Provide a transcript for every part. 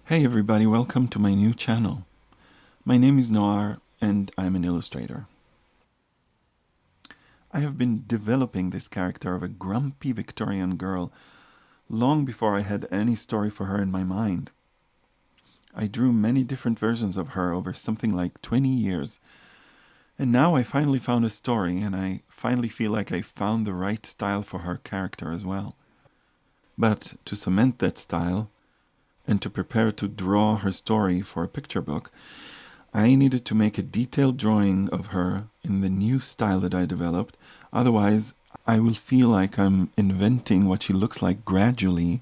Hey everybody, welcome to my new channel. My name is Noir and I'm an illustrator. I have been developing this character of a grumpy Victorian girl long before I had any story for her in my mind. I drew many different versions of her over something like 20 years, and now I finally found a story, and I finally feel like I found the right style for her character as well. But to cement that style, and to prepare to draw her story for a picture book, I needed to make a detailed drawing of her in the new style that I developed. Otherwise, I will feel like I'm inventing what she looks like gradually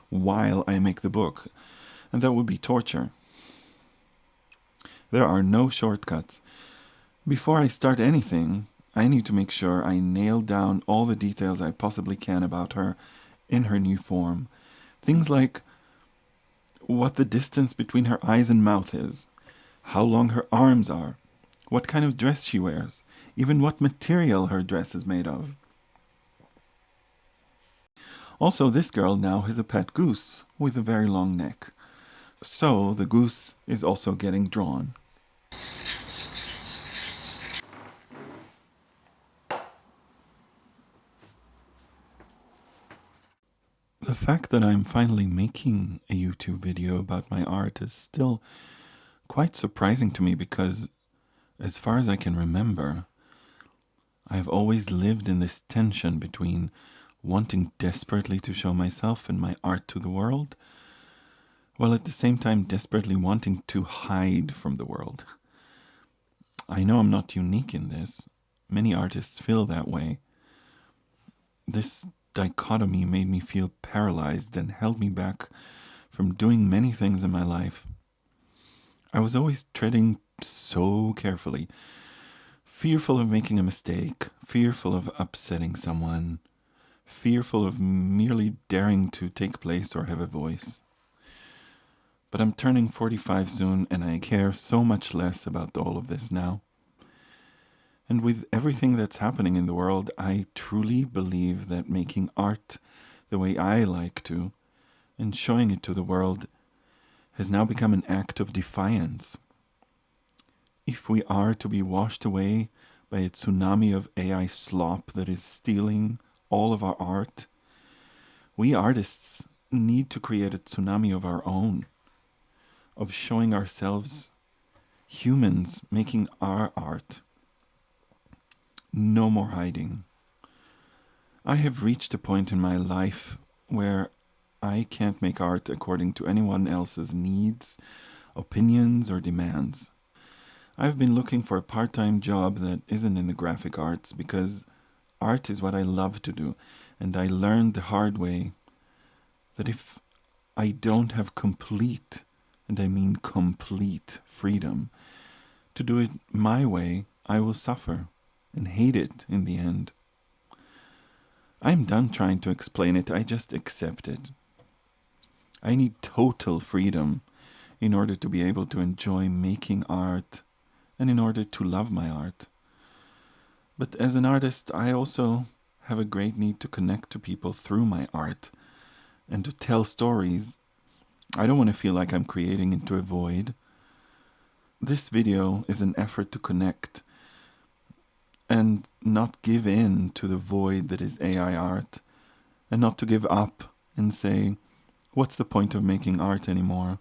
while I make the book, and that would be torture. There are no shortcuts. Before I start anything, I need to make sure I nail down all the details I possibly can about her in her new form. Things like what the distance between her eyes and mouth is, how long her arms are, what kind of dress she wears, even what material her dress is made of. Also, this girl now has a pet goose with a very long neck. So the goose is also getting drawn. The fact that I'm finally making a YouTube video about my art is still quite surprising to me because, as far as I can remember, I've always lived in this tension between wanting desperately to show myself and my art to the world, while at the same time desperately wanting to hide from the world. I know I'm not unique in this. Many artists feel that way. This dichotomy made me feel paralyzed and held me back from doing many things in my life. I was always treading so carefully, fearful of making a mistake, fearful of upsetting someone, fearful of merely daring to take place or have a voice. But I'm turning 45 soon, and I care so much less about all of this now. And with everything that's happening in the world, I truly believe that making art the way I like to, and showing it to the world, has now become an act of defiance. If we are to be washed away by a tsunami of AI slop that is stealing all of our art, we artists need to create a tsunami of our own, of showing ourselves humans making our art. No more hiding. I have reached a point in my life where I can't make art according to anyone else's needs, opinions, or demands. I've been looking for a part-time job that isn't in the graphic arts because art is what I love to do, and I learned the hard way that if I don't have complete, and I mean complete, freedom to do it my way, I will suffer and hate it in the end. I'm done trying to explain it, I just accept it. I need total freedom in order to be able to enjoy making art and in order to love my art. But as an artist, I also have a great need to connect to people through my art and to tell stories. I don't want to feel like I'm creating into a void. This video is an effort to connect and not give in to the void that is AI art, and not to give up and say, what's the point of making art anymore?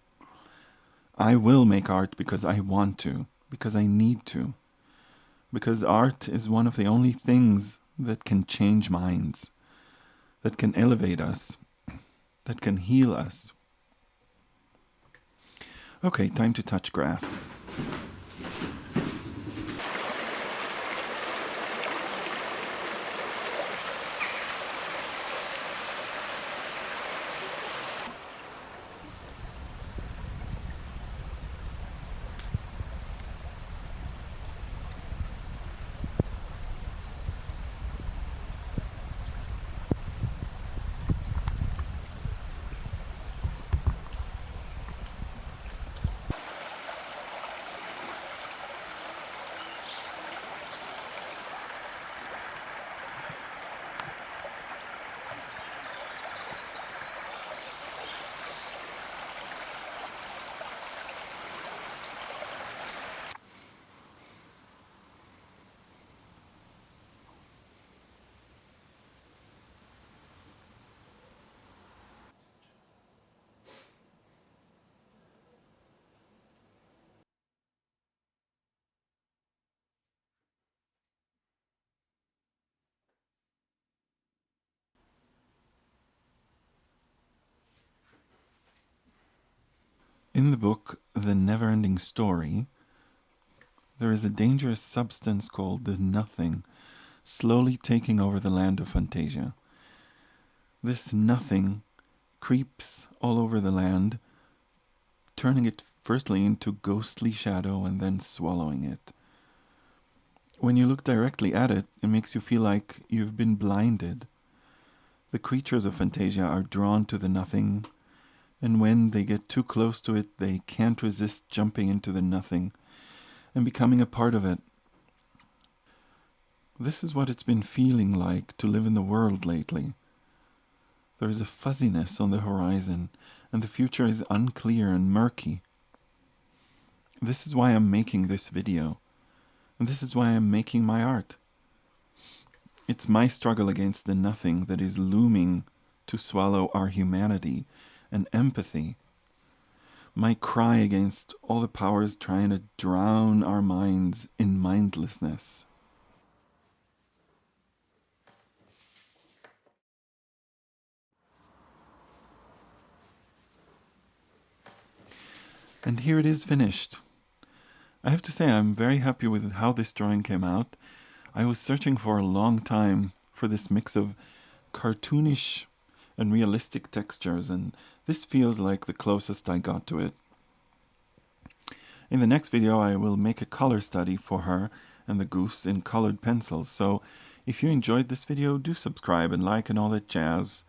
I will make art because I want to, because I need to, because art is one of the only things that can change minds, that can elevate us, that can heal us. Okay, time to touch grass. In the book The Never-Ending Story, there is a dangerous substance called the Nothing slowly taking over the land of Fantasia. This Nothing creeps all over the land, turning it firstly into ghostly shadow and then swallowing it. When you look directly at it, it makes you feel like you've been blinded. The creatures of Fantasia are drawn to the Nothing, and when they get too close to it, they can't resist jumping into the Nothing and becoming a part of it. This is what it's been feeling like to live in the world lately. There is a fuzziness on the horizon, and the future is unclear and murky. This is why I'm making this video, and this is why I'm making my art. It's my struggle against the Nothing that is looming to swallow our humanity and empathy. My cry against all the powers trying to drown our minds in mindlessness. And here it is finished. I have to say I'm very happy with how this drawing came out. I was searching for a long time for this mix of cartoonish and realistic textures, and this feels like the closest I got to it. In the next video I will make a color study for her and the goose in colored pencils, so if you enjoyed this video, do subscribe and like and all that jazz.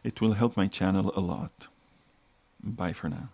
It will help my channel a lot. Bye for now.